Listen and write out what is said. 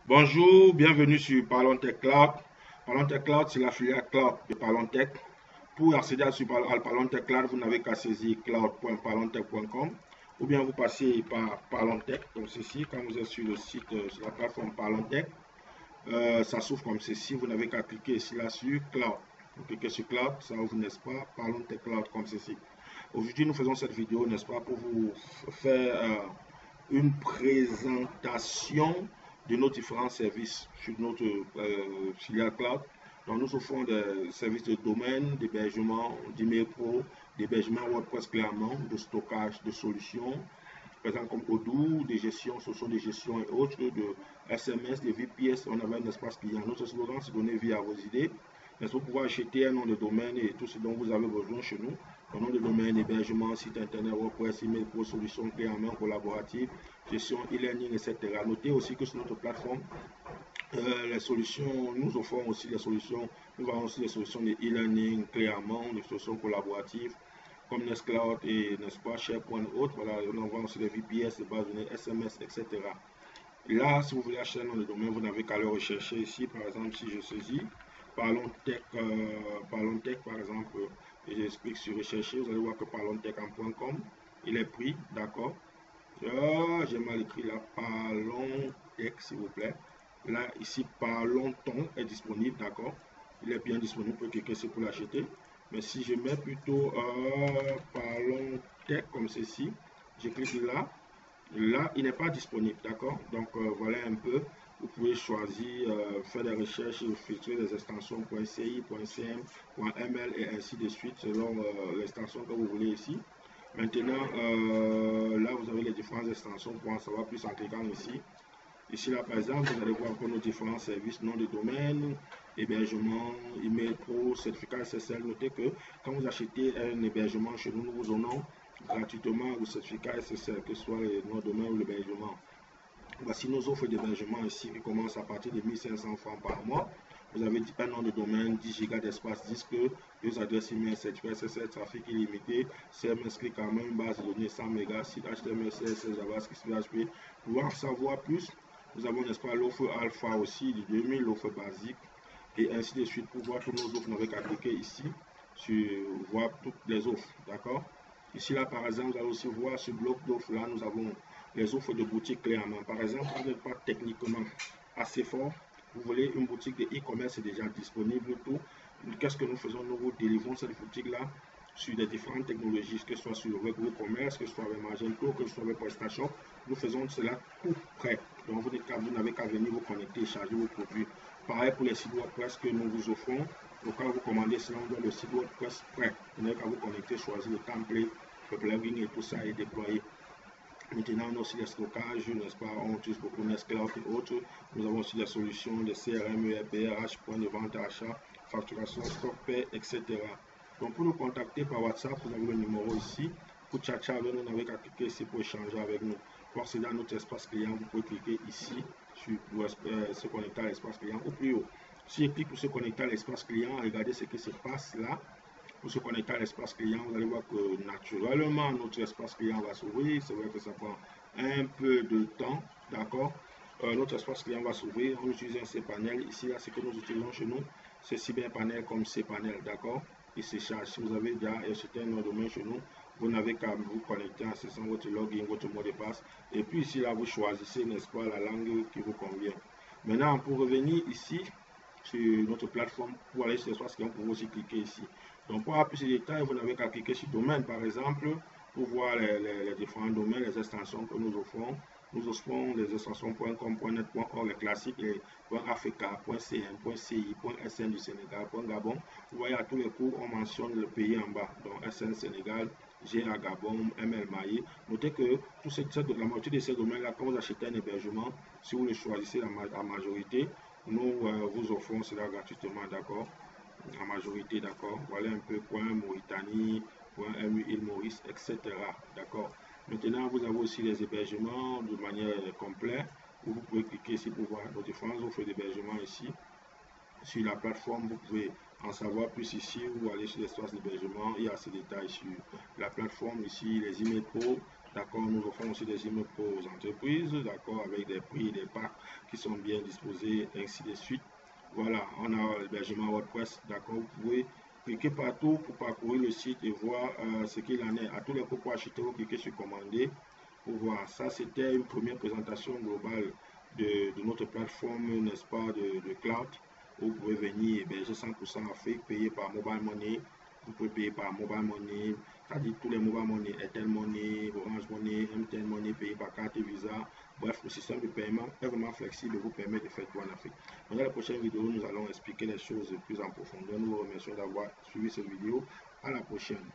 Bonjour, bienvenue sur Parlons Tech Cloud. Parlons Tech Cloud, c'est la filiale cloud de Parlons Tech. Pour accéder à Parlons Tech Cloud, vous n'avez qu'à saisir cloud.parlontech.com ou bien vous passez par Parlons Tech, comme ceci. Quand vous êtes sur le site, sur la plateforme Parlons Tech, ça s'ouvre comme ceci. Vous n'avez qu'à cliquer ici là sur Cloud. Vous cliquez sur Cloud, ça ouvre, n'est-ce pas, Parlons Tech Cloud comme ceci. Aujourd'hui, nous faisons cette vidéo, n'est-ce pas, pour vous faire une présentation de nos différents services sur notre filiale cloud. Donc, nous offrons des services de domaine, d'hébergement, d'email pro, d'hébergement WordPress clairement, de stockage, de solutions, par exemple comme Odoo, des gestions, ce sont des gestions et autres, de SMS, de VPS. On avait un espace client. Notre slogan, c'est donner vie à vos idées. Mais vous pouvez acheter un nom de domaine et tout ce dont vous avez besoin chez nous. Un nom de domaine, hébergement, site internet, WordPress, email pro, solutions clés en main collaborative, gestion e-learning, etc. Notez aussi que sur notre plateforme, les solutions, nous offrons aussi les solutions, nous avons aussi des solutions de e-learning, clés en main, des solutions collaboratives, comme Nextcloud et n'est-ce pas, SharePoint et autres. Voilà, on vend aussi les VPS, les bases de données, SMS, etc. Là, si vous voulez acheter un nom de domaine, vous n'avez qu'à le rechercher ici. Par exemple, si je saisis Parlons Tech, par exemple, et j'explique sur rechercher, vous allez voir que Parlons Tech en .com, il est pris, d'accord. J'ai mal écrit là, Parlons Tech, s'il vous plaît. Là, ici, Parlons Ton est disponible, d'accord. Il est bien disponible, vous pouvez cliquer ici pour l'acheter. Mais si je mets plutôt Parlons Tech comme ceci, je clique là. Là, il n'est pas disponible, d'accord. Donc, voilà un peu. Vous pouvez choisir, faire des recherches et filtrer les extensions .ci, .cm, .ml et ainsi de suite selon l'extension que vous voulez ici. Maintenant, là, vous avez les différentes extensions pour en savoir plus en cliquant ici. Ici, là, par exemple, vous allez voir encore nos différents services, nom de domaine, hébergement, email pro, certificat SSL. Notez que quand vous achetez un hébergement chez nous, nous vous donnons gratuitement le certificat SSL, que ce soit le nom de domaine ou l'hébergement. Voici nos offres d'hébergement ici qui commencent à partir de 1500 francs par mois. Vous avez un nom de domaine, 10 Go d'espace disque, 2 adresses email, certificat SSL, trafic illimité, CMS clic en main, une base de données 100 MB, site HTML, CSS, JavaScript, PHP. Pour en savoir plus, nous avons, n'est-ce pas, l'offre alpha aussi de 2000, l'offre basique, et ainsi de suite. Pour voir toutes nos offres, vous n'avez qu'à cliquer ici sur voir toutes les offres, d'accord. Ici, là, par exemple, vous allez aussi voir ce bloc d'offres là, nous avons les offres de boutique clés en main. Par exemple, vous n'êtes pas techniquement assez fort, vous voulez une boutique de e-commerce, c'est déjà disponible tout. Qu'est-ce que nous faisons? Nous vous délivrons cette boutique-là sur des différentes technologies, que ce soit sur WooCommerce, que ce soit avec Magento, que ce soit avec PrestaShop. Nous faisons cela tout prêt. Donc, vous n'avez qu'à venir vous connecter et charger vos produits. Pareil pour les sites WordPress que nous vous offrons. Donc, quand vous commandez cela, on donne le site WordPress prêt. Vous n'avez qu'à vous connecter, choisir le template, le plugin et tout ça et déployer. Maintenant, on a aussi les stockages, n'est-ce pas? On utilise beaucoup Nextcloud et autres. Nous avons aussi des solutions de CRM, ERP, points de vente, achat, facturation, stock pay, etc. Donc, pour nous contacter par WhatsApp, vous avez le numéro ici. Pour tchatcher avec nous, vous n'avez qu'à cliquer ici pour échanger avec nous. Pour accéder à notre espace client, vous pouvez cliquer ici pour se connecter à l'espace client ou plus haut. Si je clique pour se connecter à l'espace client, regardez ce qui se passe là. Pour se connecter à l'espace client, vous allez voir que naturellement notre espace client va s'ouvrir. C'est vrai que ça prend un peu de temps, d'accord. Notre espace client va s'ouvrir. On utilise un cPanel. Ici, là, ce que nous utilisons chez nous, c'est cyberpanel comme cPanel, d'accord. Il se charge. Si vous avez déjà acheté un nom de domaine chez nous, vous n'avez qu'à vous connecter en cessant votre login, votre mot de passe. Et puis ici, là, vous choisissez, n'est-ce pas, la langue qui vous convient. Maintenant, pour revenir ici, sur notre plateforme, pour aller sur l'espace client, vous pouvez aussi cliquer ici. Donc, pour avoir plus de détails, vous n'avez qu'à cliquer sur domaine, par exemple, pour voir les différents domaines, les extensions que nous offrons. Nous offrons les extensions .com, .net, .org, les classiques, les .africa, .cn, .ci, .sn du Sénégal, .gabon. Vous voyez, à tous les cours, on mentionne le pays en bas, donc SN Sénégal, GA Gabon, ML Maï. Notez que la moitié de ces domaines-là, quand vous achetez un hébergement, si vous le choisissez en majorité, nous vous offrons cela gratuitement, d'accord? En majorité, d'accord. Voilà un peu Mauritanie, MU Île Maurice, etc. D'accord. Maintenant, vous avez aussi les hébergements de manière complète. Où vous pouvez cliquer ici pour voir nos différentes offres d'hébergement ici. Sur la plateforme, vous pouvez en savoir plus ici ou aller sur l'espace d'hébergement. Il y a ces détails sur la plateforme ici, les emails pro, D'accord, nous offrons aussi des immeubles aux entreprises, d'accord, avec des prix, des packs qui sont bien disposés, ainsi de suite. Voilà, on a l'hébergement WordPress, d'accord, vous pouvez cliquer partout pour parcourir le site et voir ce qu'il en est. À tous les coups pour acheter, vous cliquez sur commander pour voir. Ça, c'était une première présentation globale de notre plateforme, n'est-ce pas, de cloud. Vous pouvez venir héberger 100% Afrique, payer par mobile money. Vous pouvez payer par mobile money, c'est-à-dire tous les mobile money, Airtel Money, Orange Money, MTN Money, payer par carte Visa. Bref, le système de paiement est vraiment flexible et vous permet de faire tout en Afrique. Dans la prochaine vidéo, nous allons expliquer les choses plus en profondeur. Nous vous remercions d'avoir suivi cette vidéo. À la prochaine.